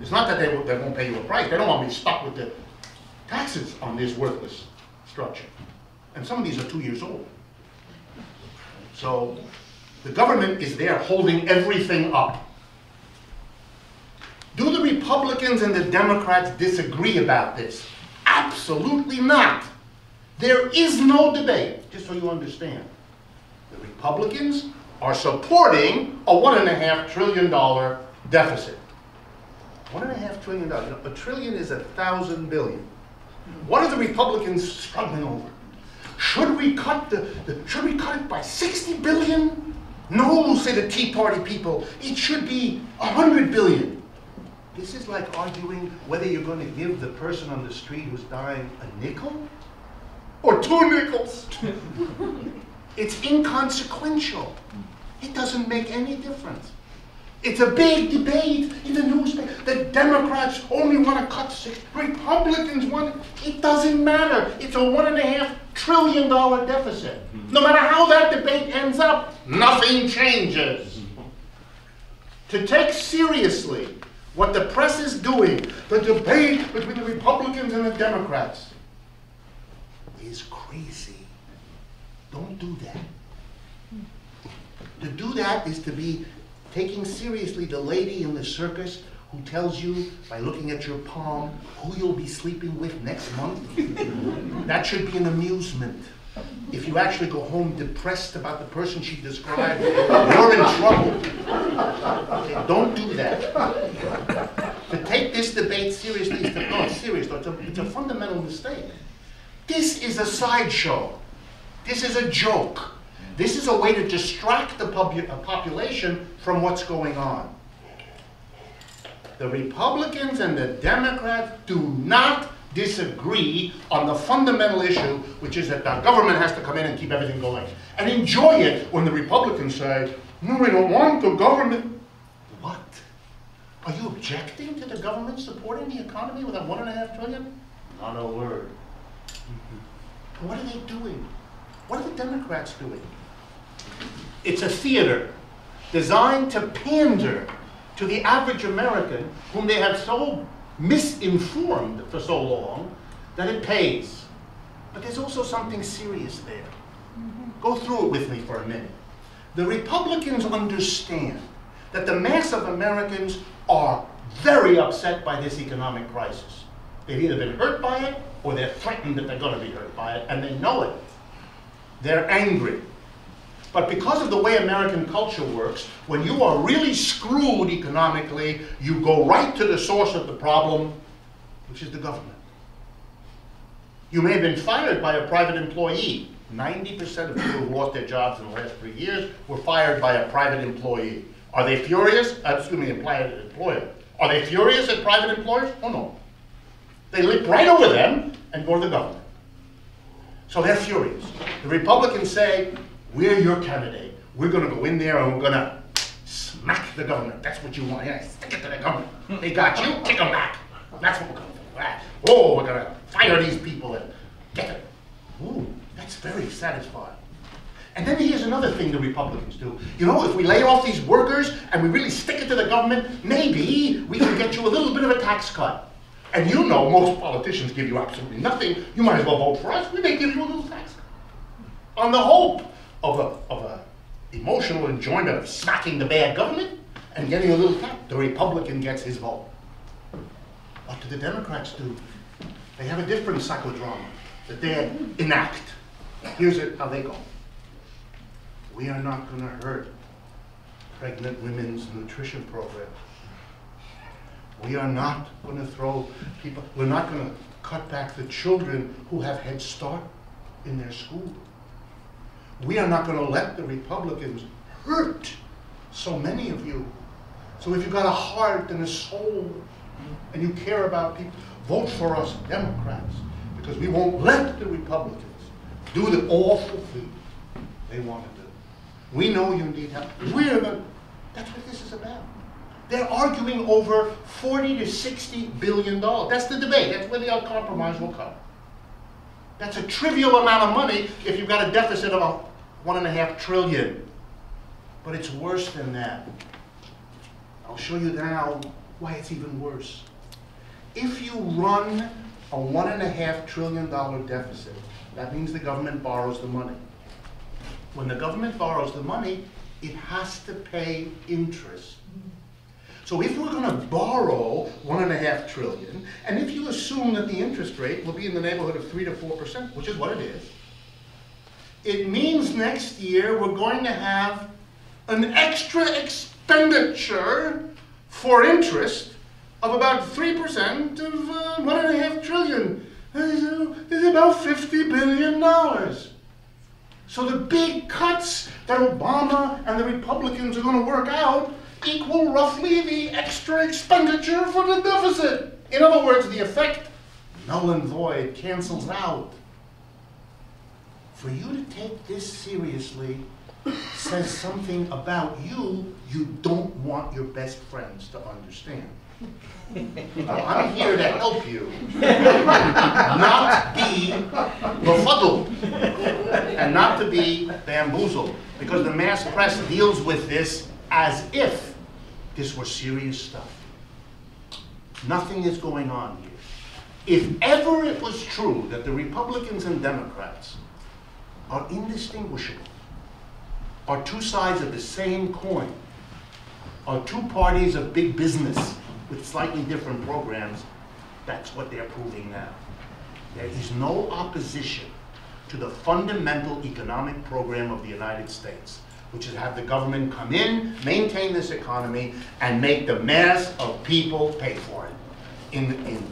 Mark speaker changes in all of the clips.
Speaker 1: It's not that they won't pay you a price. They don't want me stuck with the taxes on this worthless structure. And some of these are 2 years old. So the government is there holding everything up. Do the Republicans and the Democrats disagree about this? Absolutely not. There is no debate, just so you understand. The Republicans are supporting a $1.5 trillion deficit. $1.5 trillion. You know, a trillion is 1,000 billion. What are the Republicans struggling over? Should we cut should we cut it by 60 billion? No, say the Tea Party people. It should be 100 billion. This is like arguing whether you're going to give the person on the street who's dying a nickel or 2 nickels. It's inconsequential. It doesn't make any difference. It's a big debate in the newspaper. The Democrats only want to cut 6. Republicans want it. It doesn't matter. It's a $1.5 trillion deficit. No matter how that debate ends up, nothing changes. To take seriously what the press is doing, the debate between the Republicans and the Democrats, is crazy. Don't do that. To do that is to be taking seriously the lady in the circus who tells you, by looking at your palm, who you'll be sleeping with next month. That should be an amusement. If you actually go home depressed about the person she described, you're in trouble. Okay, don't do that. To take this debate seriously is to, no, it's serious, it's a fundamental mistake. This is a sideshow. This is a joke. This is a way to distract the population from what's going on. The Republicans and the Democrats do not disagree on the fundamental issue, which is that the government has to come in and keep everything going. And enjoy it when the Republicans say, no, we don't want the government. What? Are you objecting to the government supporting the economy with that $1.5 trillion? Not a word. What are they doing? What are the Democrats doing? It's a theater designed to pander to the average American, whom they have so misinformed for so long that it pays. But there's also something serious there. Go through it with me for a minute. The Republicans understand that the mass of Americans are very upset by this economic crisis. They've either been hurt by it or they're threatened that they're going to be hurt by it, and they know it. They're angry. But because of the way American culture works, when you are really screwed economically, you go right to the source of the problem, which is the government. You may have been fired by a private employee. 90% of people who lost their jobs in the last 3 years were fired by a private employee. Are they furious? Excuse me, employer. Are they furious at private employers? Oh no. They leap right over them and go to the government. So they're furious. The Republicans say, we're your candidate. We're going to go in there and we're going to smack the government. That's what you want. Yeah, stick it to the government. They got you, kick them back. That's what we're going to do. Oh, we're going to fire these people and get them. Ooh, that's very satisfying. And then here's another thing the Republicans do. You know, if we lay off these workers and we really stick it to the government, maybe we can get you a little bit of a tax cut. And you know most politicians give you absolutely nothing. You might as well vote for us. We may give you a little tax cut. On the hope of a emotional enjoyment of smacking the bad government and getting a little tax, the Republican gets his vote. What do the Democrats do? They have a different psychodrama that they enact. Here's how they go. We are not going to hurt pregnant women's nutrition program. We are not going to throw people, we're not going to cut back the children who have Head Start in their school. We are not going to let the Republicans hurt so many of you. So if you've got a heart and a soul and you care about people, vote for us Democrats, because we won't let the Republicans do the awful thing they want to do. We know you need help. That's what this is about. They're arguing over $40 to $60 billion. That's the debate. That's where the compromise will come. That's a trivial amount of money if you've got a deficit of $1.5 trillion. But it's worse than that. I'll show you now why it's even worse. If you run a $1.5 trillion deficit, that means the government borrows the money. When the government borrows the money, it has to pay interest. So if we're going to borrow $1.5 trillion, and if you assume that the interest rate will be in the neighborhood of 3 to 4%, which is what it is, it means next year we're going to have an extra expenditure for interest of about 3% of $1.5 trillion. It's about $50 billion. So the big cuts that Obama and the Republicans are going to work out equal roughly the extra expenditure for the deficit. In other words, the effect, null and void, cancels out. For you to take this seriously says something about you don't want your best friends to understand. I'm here to help you, not be befuddled and not to be bamboozled, because the mass press deals with this as if this were serious stuff. Nothing is going on here. If ever it was true that the Republicans and Democrats are indistinguishable, are two sides of the same coin, are two parties of big business with slightly different programs, that's what they're proving now. There is no opposition to the fundamental economic program of the United States, which is to have the government come in, maintain this economy, and make the mass of people pay for it. In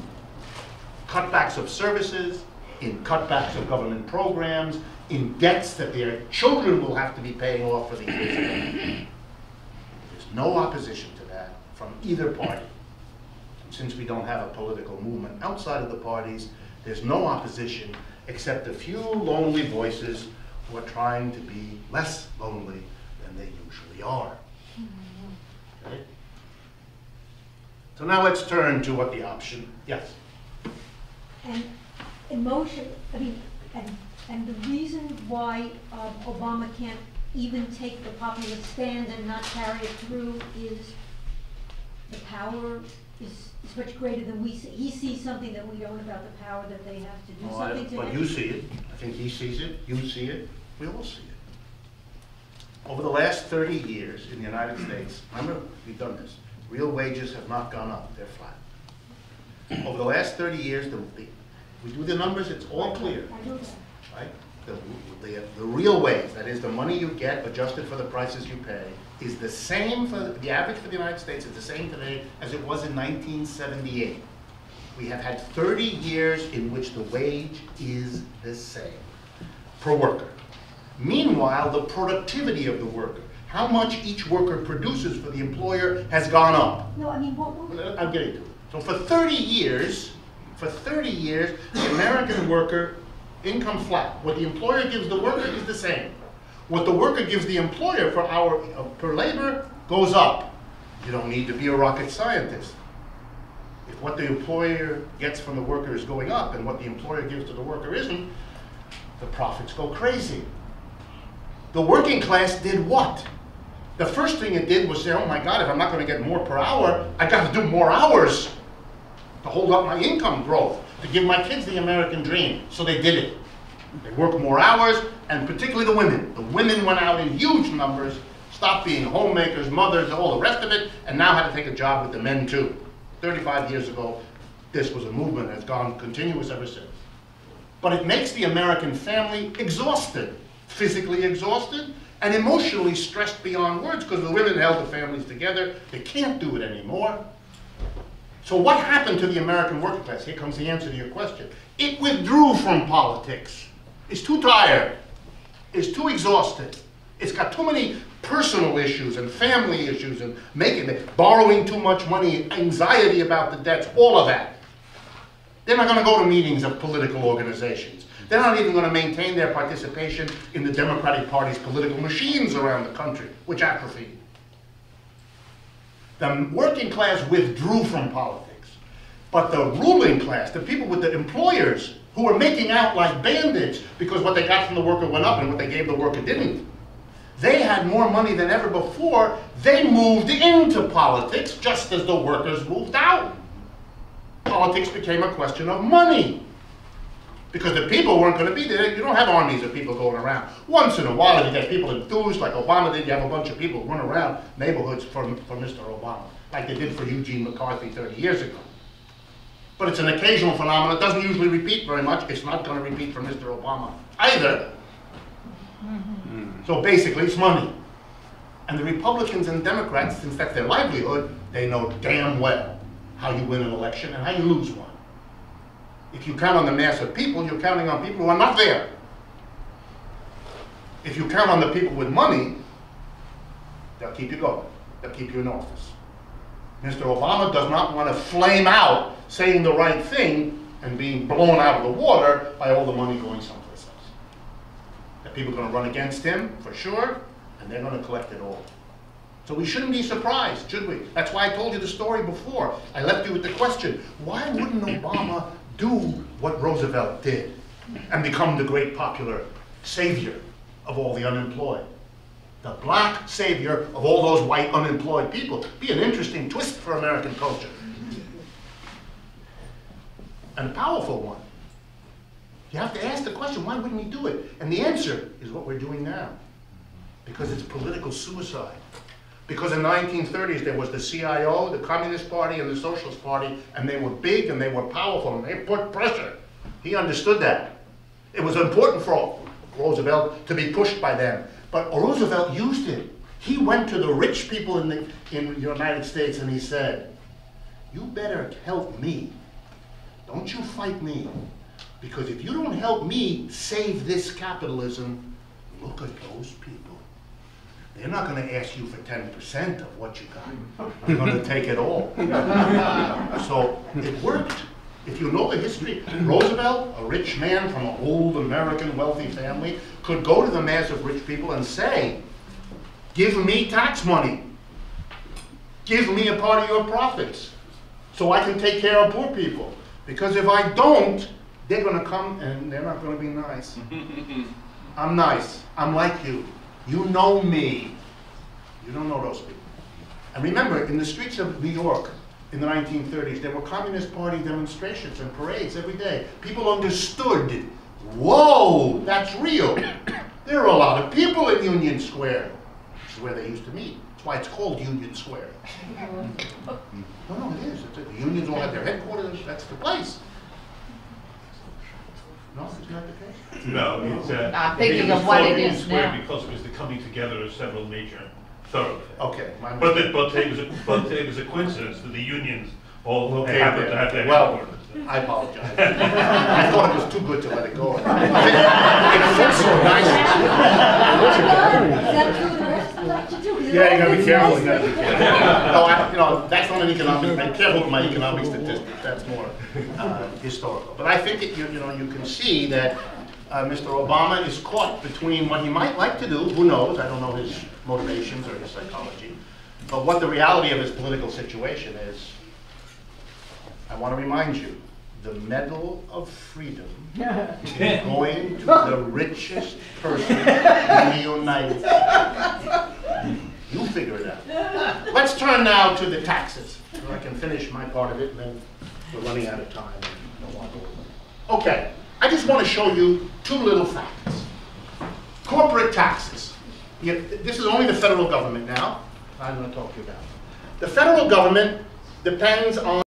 Speaker 1: cutbacks of services, in cutbacks of government programs, in debts that their children will have to be paying off for the years to come. There's no opposition to that from either party. And since we don't have a political movement outside of the parties, there's no opposition except a few lonely voices who are trying to be less lonely than they usually are. Okay? So now let's turn to what the option, yes?
Speaker 2: And emotion, I mean, and the reason why Obama can't even take the popular stand and not carry it through is the power is much greater than we see. He sees something that we don't about the power that they have to do something to.
Speaker 1: But you see it. I think he sees it. You see it. We all see it. Over the last 30 years in the United States, remember, we've done this. Real wages have not gone up. They're flat. Over the last 30 years, we do the numbers, it's all clear.
Speaker 2: I know that.
Speaker 1: Right? The real wage, that is the money you get adjusted for the prices you pay, is the same for the average for the United States is the same today as it was in 1978. We have had 30 years in which the wage is the same per worker. Meanwhile, the productivity of the worker, how much each worker produces for the employer, has gone up.
Speaker 2: No, I mean,
Speaker 1: I'm getting to it. So for 30 years, the American worker, income flat. What the employer gives the worker is the same. What the worker gives the employer for hour per labor goes up. You don't need to be a rocket scientist. If what the employer gets from the worker is going up and what the employer gives to the worker isn't, the profits go crazy. The working class did what? The first thing it did was say, oh my God, if I'm not going to get more per hour, I got to do more hours to hold up my income growth, to give my kids the American dream. So they did it. They worked more hours, and particularly the women. The women went out in huge numbers, stopped being homemakers, mothers, all the rest of it, and now had to take a job with the men too. 35 years ago, this was a movement that's gone continuous ever since. But it makes the American family exhausted, physically exhausted, and emotionally stressed beyond words, because the women held the families together. They can't do it anymore. So what happened to the American working class? Here comes the answer to your question. It withdrew from politics. It's too tired. It's too exhausted. It's got too many personal issues and family issues and borrowing too much money, anxiety about the debts, all of that. They're not going to go to meetings of political organizations. They're not even going to maintain their participation in the Democratic Party's political machines around the country, which atrophied. The working class withdrew from politics. But the ruling class, the people with the employers who were making out like bandits because what they got from the worker went up and what they gave the worker didn't, They had more money than ever before. They moved into politics just as the workers moved out. Politics became a question of money. Because the people weren't going to be there. You don't have armies of people going around. Once in a while, if you get people enthused, like Obama did, you have a bunch of people run around neighborhoods for Mr. Obama, like they did for Eugene McCarthy 30 years ago. But it's an occasional phenomenon. It doesn't usually repeat very much. It's not going to repeat for Mr. Obama either. So basically, it's money. And the Republicans and Democrats, since that's their livelihood, they know damn well how you win an election and how you lose one. If you count on the mass of people, you're counting on people who are not there. If you count on the people with money, they'll keep you going. They'll keep you in office. Mr. Obama does not want to flame out saying the right thing and being blown out of the water by all the money going someplace else. The people are going to run against him, for sure, and they're going to collect it all. So we shouldn't be surprised, should we? That's why I told you the story before. I left you with the question, why wouldn't Obama do what Roosevelt did and become the great popular savior of all the unemployed? The black savior of all those white unemployed people. Be an interesting twist for American culture. And a powerful one. You have to ask the question, why wouldn't he do it? And the answer is what we're doing now. Because it's political suicide. Because in the 1930s there was the CIO, the Communist Party, and the Socialist Party, and they were big and they were powerful and they put pressure. He understood that. It was important for Roosevelt to be pushed by them. But Roosevelt used it. He went to the rich people in the United States and he said, you better help me. Don't you fight me. Because if you don't help me save this capitalism, look at those people. They're not going to ask you for 10% of what you got. They're going to take it all. So it worked. If you know the history, Roosevelt, a rich man from an old American wealthy family, could go to the mass of rich people and say, give me tax money. Give me a part of your profits so I can take care of poor people. Because if I don't, they're going to come and they're not going to be nice. I'm nice. I'm like you. You know me. You don't know those people. And remember, in the streets of New York in the 1930s, there were Communist Party demonstrations and parades every day. People understood, whoa, that's real. There are a lot of people in Union Square. This is where they used to meet. That's why it's called Union Square. No, it is. The unions all have their headquarters. That's the place. No, it's not the case.
Speaker 3: No, it's
Speaker 4: I'm thinking of what it is now.
Speaker 3: Because it was the coming together of several major thoroughfares.
Speaker 1: Okay.
Speaker 3: But it was a coincidence that the unions all happened to have their
Speaker 1: headquarters. I apologize. I thought it was too good to let it go. It fits so nicely. Yeah, you gotta be careful. You gotta be careful. No, that's not an economic. I'm careful with my economic statistics. That's more historical. But I think you can see that Mr. Obama is caught between what he might like to do. Who knows? I don't know his motivations or his psychology. But what the reality of his political situation is, I want to remind you, the Medal of Freedom is going to the richest person in the United States. You figure it out. Let's turn now to the taxes, so I can finish my part of it, and then we're running out of time. And don't want to go over. Okay, I just want to show you two little facts. Corporate taxes. This is only the federal government now. I'm going to talk to you about it. The federal government depends on